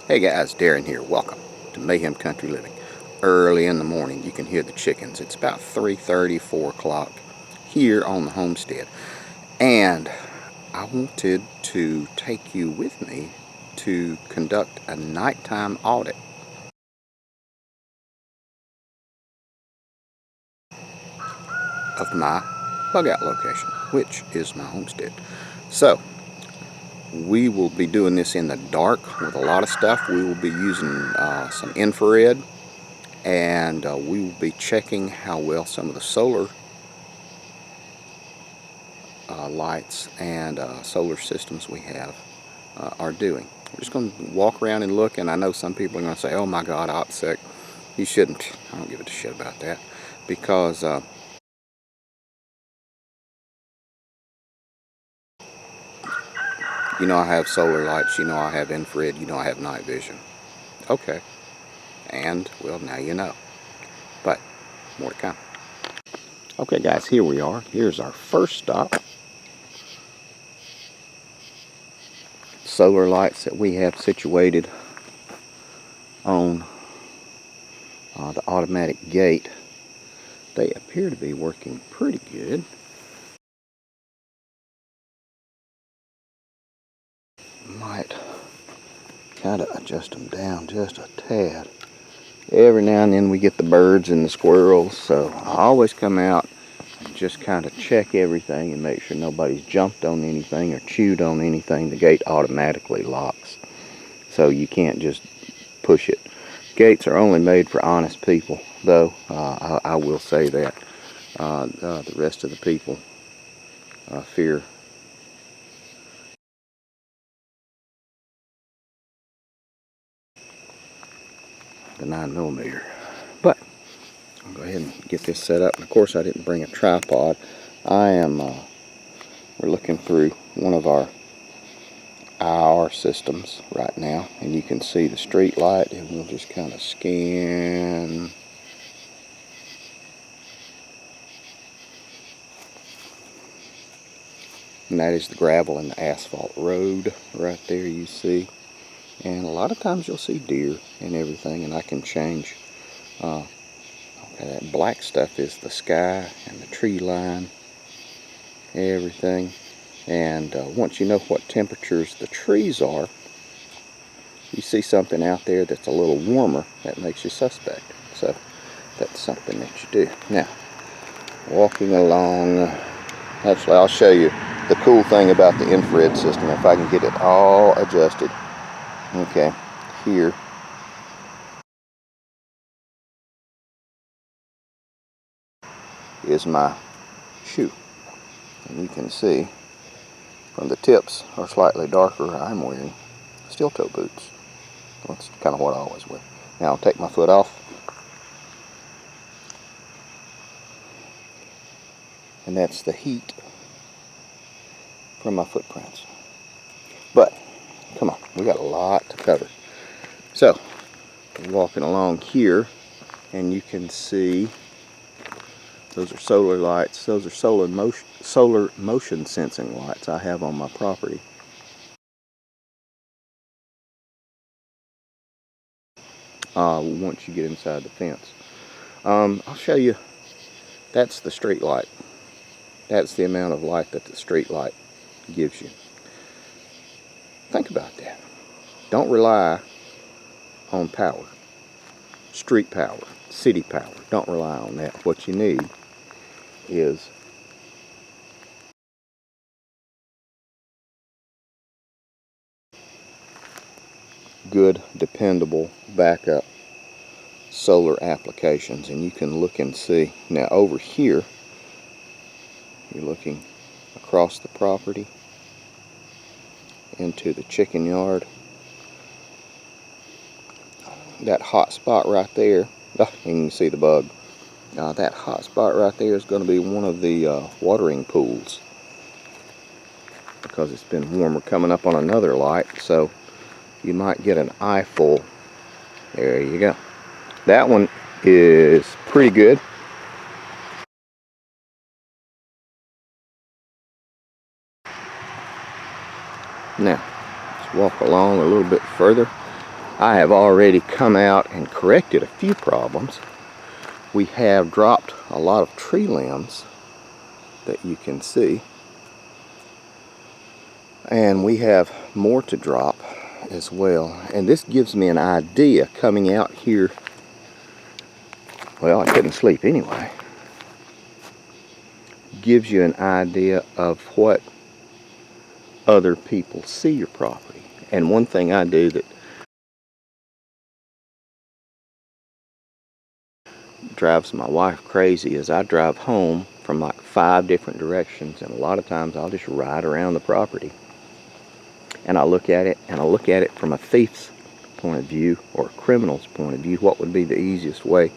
Hey guys, Darren here. Welcome to Mayhem Country Living. Early in the morning, you can hear the chickens. It's about 3:30, 4 o'clock here on the homestead. And I wanted to take you with me to conduct a nighttime audit of my bug out location, which is my homestead. So, we will be doing this in the dark with a lot of stuff. We will be using some infrared, and we will be checking how well some of the solar lights and solar systems we have are doing. We're just going to walk around and look, and I know some people are going to say, oh my God, OPSEC, you shouldn't. I don't give a shit about that, because you know I have solar lights, you know I have infrared, you know I have night vision. Okay, and well, now you know, but more to come. Okay guys, here we are. Here's our first stop. Solar lights that we have situated on the automatic gate. They appear to be working pretty good. Might kind of adjust them down just a tad. Every now and then we get the birds and the squirrels, so I always come out and just kind of check everything and make sure nobody's jumped on anything or chewed on anything. The gate automatically locks, so you can't just push it. Gates are only made for honest people, though. I will say that. The rest of the people fear the 9mm. But I'll go ahead and get this set up. And of course, I didn't bring a tripod. We're looking through one of our IR systems right now, and you can see the street light, and we'll just kind of scan. And that is the gravel and the asphalt road right there, you see. And a lot of times you'll see deer and everything, and I can change. Okay, that black stuff is the sky and the tree line, everything. And once you know what temperatures the trees are, you see something out there that's a little warmer, that makes you suspect. So that's something that you do. Now, walking along, actually I'll show you the cool thing about the infrared system, if I can get it all adjusted. Okay, here is my shoe, and you can see from the tips are slightly darker. I'm wearing steel toe boots. That's kind of what I always wear. Now I'll take my foot off, and that's the heat from my footprints. But come on, we got a lot to cover. So we're walking along here, and you can see those are solar lights. Those are solar motion sensing lights I have on my property. Once you get inside the fence, I'll show you. That's the street light. That's the amount of light that the street light gives you. Think about that. Don't rely on power, street power, city power. Don't rely on that. What you need is good, dependable backup solar applications. And you can look and see. Now over here, you're looking across the property into the chicken yard. That hot spot right there, you can see the bug. That hot spot right there is going to be one of the watering pools, because it's been warmer coming up on another light, so you might get an eyeful. There you go. That one is pretty good. Now let's walk along a little bit further. I have already come out and corrected a few problems. We have dropped a lot of tree limbs that you can see, and we have more to drop as well. And this gives me an idea coming out here. Well, I couldn't sleep anyway. Gives you an idea of what other people see your property. And one thing I do that drives my wife crazy is I drive home from like 5 different directions, and a lot of times I'll just ride around the property and I look at it, and I look at it from a thief's point of view or a criminal's point of view. What would be the easiest way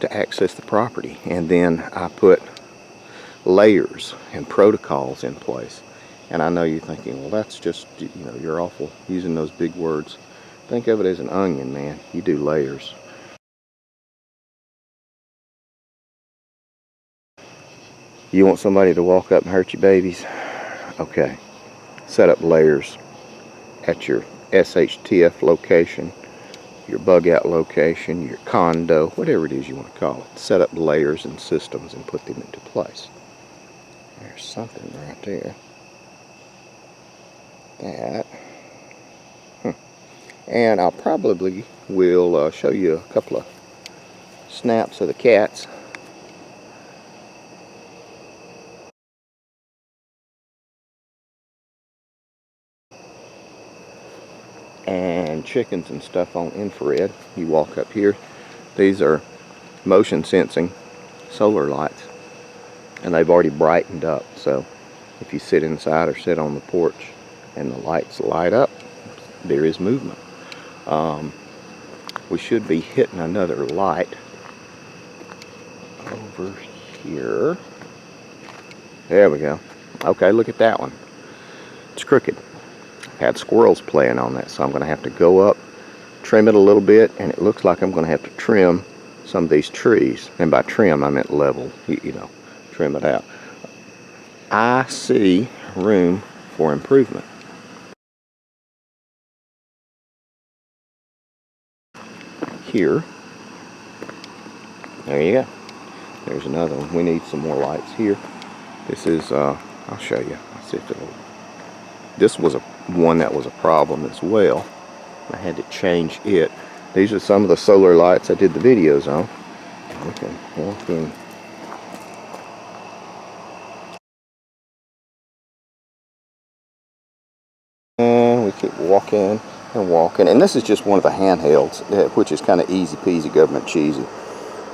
to access the property? And then I put layers and protocols in place. And I know you're thinking, well, that's just, you know, you're awful using those big words. Think of it as an onion, man. You do layers. You want somebody to walk up and hurt your babies? Okay. Set up layers at your SHTF location, your bug out location, your condo, whatever it is you want to call it. Set up layers and systems and put them into place. There's something right there. That. And I'll probably will show you a couple of snaps of the cats. And chickens and stuff on infrared. You walk up here. These are motion sensing solar lights, and they've already brightened up, so if you sit inside or sit on the porch and the lights light up, there is movement. We should be hitting another light over here. There we go. Okay, look at that one. It's crooked. Had squirrels playing on that, so I'm going to have to go up, trim it a little bit, and it looks like I'm going to have to trim some of these trees. And by trim, I meant level, you know, trim it out. I see room for improvement. Here, there you go. There's another one. We need some more lights here. This is, I'll show you. Let's see if it'll. This was one that was a problem as well. I had to change it. These are some of the solar lights I did the videos on. We can walk in. And we keep walking and walking. And this is just one of the handhelds, which is kind of easy peasy government cheesy.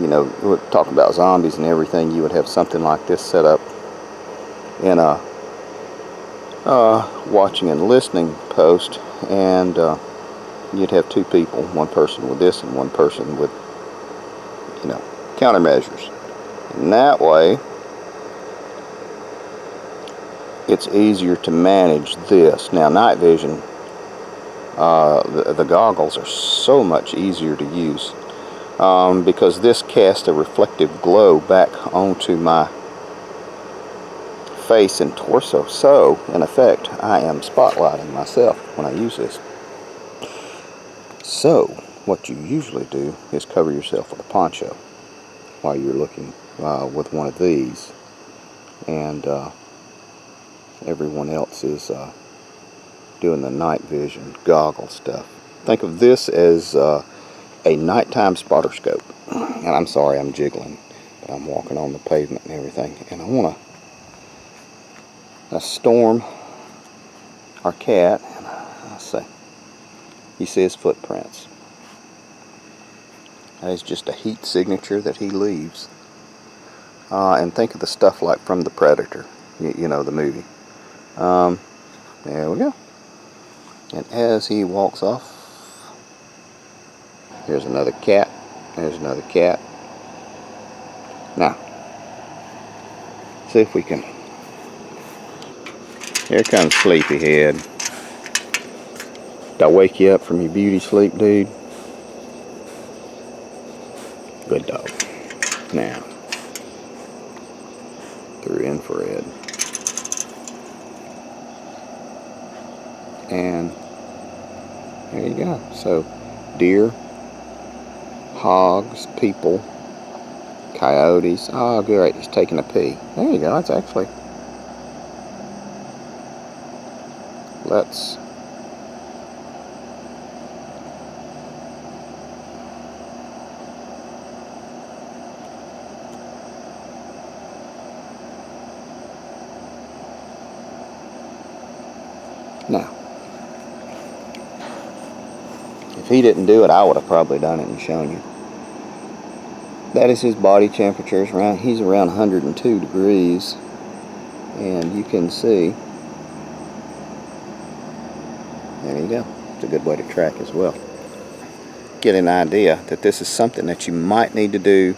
You know, we're talking about zombies and everything. You would have something like this set up in a watching and listening post, and you'd have 2 people, one person with this and one person with, you know, countermeasures. And that way, it's easier to manage this. Now, night vision, the goggles are so much easier to use because this casts a reflective glow back onto my face and torso. So, in effect, I am spotlighting myself when I use this. So, what you usually do is cover yourself with a poncho while you're looking with one of these, and everyone else is doing the night vision goggle stuff. Think of this as a nighttime spotter scope. And I'm sorry I'm jiggling, but I'm walking on the pavement and everything, and I want to storm our cat. And let's see, you see his footprints. That is just a heat signature that he leaves. And think of the stuff like from The Predator, you know, the movie. There we go. And as he walks off, here's another cat. There's another cat. Now, see if we can. Here comes Sleepyhead. Did I wake you up from your beauty sleep, dude? Good dog. Now, through infrared. And There you go. So deer, hogs, people, coyotes. Oh, great, he's taking a pee. There you go. That's actually, let's, now, if he didn't do it, I would have probably done it and shown you. That is his body temperature. He's around 102 degrees. And you can see, there you go. It's a good way to track as well. Get an idea that this is something that you might need to do,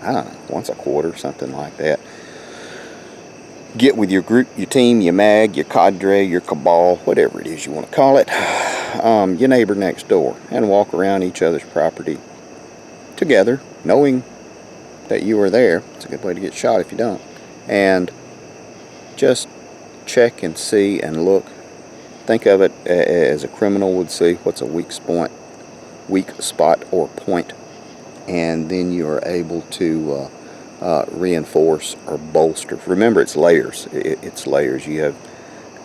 I don't know, once a quarter, something like that. Get with your group, your team, your mag, your cadre, your cabal, whatever it is you want to call it, your neighbor next door, and walk around each other's property together, knowing that you are there. It's a good way to get shot if you don't. And just check and see and look. Think of it as a criminal would see. What's a weak spot or point, and then you are able to reinforce or bolster. Remember, it's layers. It's layers. You have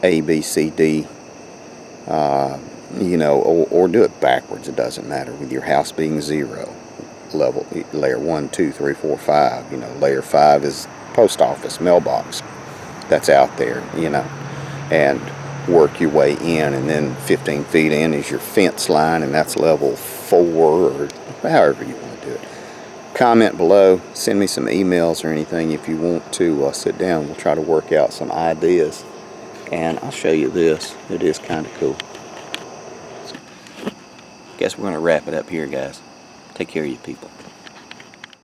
A, B, C, D. You know, or do it backwards. It doesn't matter. With your house being 0, level layer 1, 2, 3, 4, 5. You know, layer 5 is post office, mailbox. That's out there. You know, and work your way in, and then 15 feet in is your fence line, and that's level 4, or however you want to do it. Comment below, send me some emails or anything if you want to sit down. We'll try to work out some ideas, and I'll show you this. It is kind of cool. Guess we're going to wrap it up here, guys. Take care of you people.